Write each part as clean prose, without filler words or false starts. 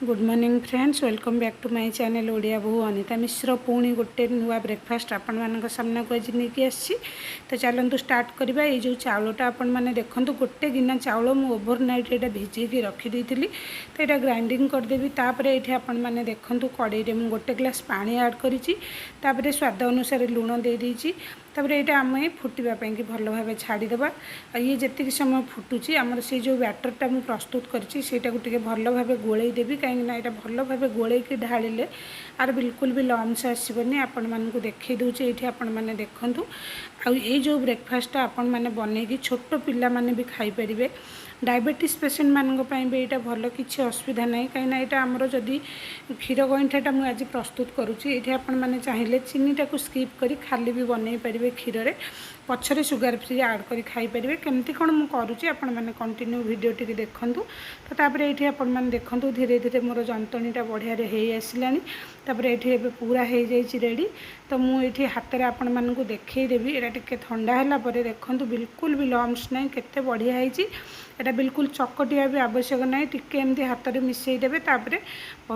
Good morning friends, welcome back to my channel Odia बहु अनिता मिश्र। पुणी गोटे नुआ ब्रेकफास्ट आपण मान सामना को आज नहीं आसी। तो चलतु स्टार्ट करवा। ये जो चाउलटा आपण मैंने देखूँ गोटे गिना चाउल मुझे ओभरनाइट ये भिजेक रखीदी थी। तो यहाँ ग्राइंडिंग करदेवी। तापर ये आपण मैंने देखूँ कड़े मुझे गोटे ग्लास पानी ऐड करी स्वाद अनुसार लुण दे देती। तापर यहाँ आम फुटापी कि भल भाव छाड़ीदे। ये जी समय फुटुची आमर से जो बैटरटा मुझे प्रस्तुत कर भल भाव गोल देवी कहीं यहाँ भल भाव गोल ढाड़े आर बिल्कुल भी लम्स आसबनी। आपण मानक देखई दूचे ये आपण मैंने देखूँ। आई जो ब्रेकफास्ट आपण मैंने बनईकि छोट पिला माने भी खाईपर। डायबिटीज पेसेंट मानक भी यहाँ भल किसी असुविधा ना कहीं यहाँ आमर जदि क्षीर गईठाटा मुझे आज प्रस्तुत करुँची। ये आपण मैंने चाहिए चीनीटा को स्किप कर खाली भी बनई पारे क्षीर में पछरे सुगर फ्री ऐड करी खाई परिबे। केमती कोन मु करूची आपण माने कंटिन्यू वीडियो टिके देखंतु। तो तापर एठी आपण माने देखंतु धीरे धीरे मोर जंतनीटा बढ़िया रे हेई आसिलानी। तापर एठी एबे पूरा हेई जाईची रेडी। तो मु एठी हाथ रे आपण मानकु देखै देबी। एटा टिके ठंडा हैला परे देखंतु बिल्कुल भी लम्स नै केते बढ़िया हेईची। एटा बिल्कुल चकटिया भी आवश्यक नै। टिके एमती हाथ रे मिसई देबे। तापर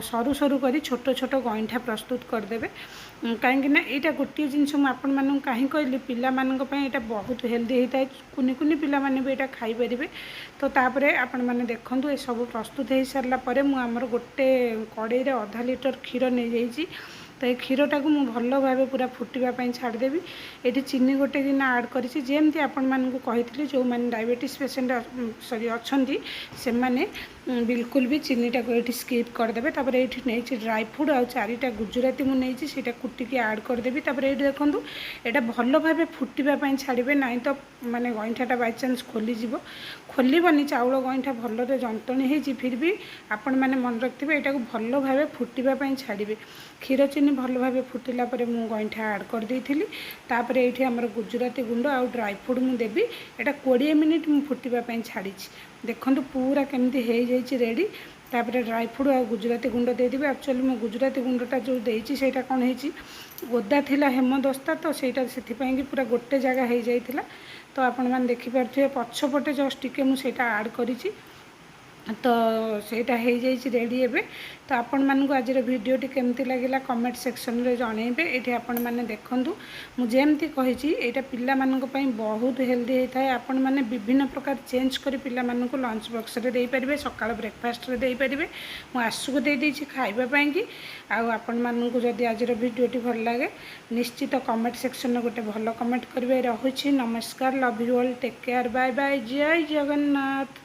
सरू सरू करी छोट छोट गईठा प्रस्तुत कर देबे। कहीं यहाँ गोटे जिनस मुझे कहीं कहली पिला यहाँ बहुत हेल्दी होता है। कुनि कुनि पिला माने भी यहाँ खाईपर। तो तापर आपण मैंने देखूँ ये सब प्रस्तुत हो सारापर मुझे गोटे कड़े आधा लिटर क्षीर नहीं जाइए। तो ये क्षीरटा को मुझे भल भाव पूरा फुटापी छाड़देवी। ये चीनी गोटे गिना ऐड करमती आपण मानक कही जो मैंने डायबिटीज पेसेंट सॉरी अच्छा से मैंने बिल्कुल भी चीनीटा को ये स्किप करदे। तापर ये नहीं ड्राई फ्रूट आ चारिटा गुजराती मुझे से कुटिकी ऐड करदेवी। तापर ये देखूँ यहाँ भल भाव फुटापी छाड़े ना तो माने गईठाटा बाय चांस खोलीज खोलबनी चाउल गईठा भल जंतणी हो फिर भी आपण मैंने मन रखिए यहाँ को भल भाव फुटापी छाड़े। क्षीर चीनी भल भाव फुटिला मु गईठा ऐड कर देइथिली। तापर ये आमर गुजराती गुंड आ ड्राई फ्रूट मुझे देवी। यहाँ 20 मिनिट मु फुटापी छाड़ी देखूँ पूरा केमती हो जाइए रेडी। तापर ड्राई फ्रूट आ गुजराती गुंड देदेवी। एक्चुअली मो गुजराती गुंडटा जो देती से कौन हो ओदा थिला हेमदस्ता। तो सहीटा से पूरा गोटे जगह हो जाइथिला। तो आपण मैंने देखिपे पछपटे जस्ट टिके मुझे ऐड करी। तो सेटा हो जाइए रेडी एबे। तो आपण मानक आज भिडियोटी केमती लगिला कमेंट सेक्शन में जनइबे। ये आपण मैंने देखूँ मुझेमती कही यहाँ पिला मानक पई बहुत हेल्दी होता है। आपण मैंने विभिन्न प्रकार चेंज कर पिला मानक लंच बॉक्स रे दे पारिबे सकाळ ब्रेकफास्ट रे दे पारिबे। मु आसुको दे देछि खाइबा पई कि आपण मानक जदि आज भिडियोटी भल लगे निश्चित कमेंट सेक्शन में गोटे भल कमेंट करेंगे। रहुछि नमस्कार, love you all, take care, bye bye, जय जगन्नाथ।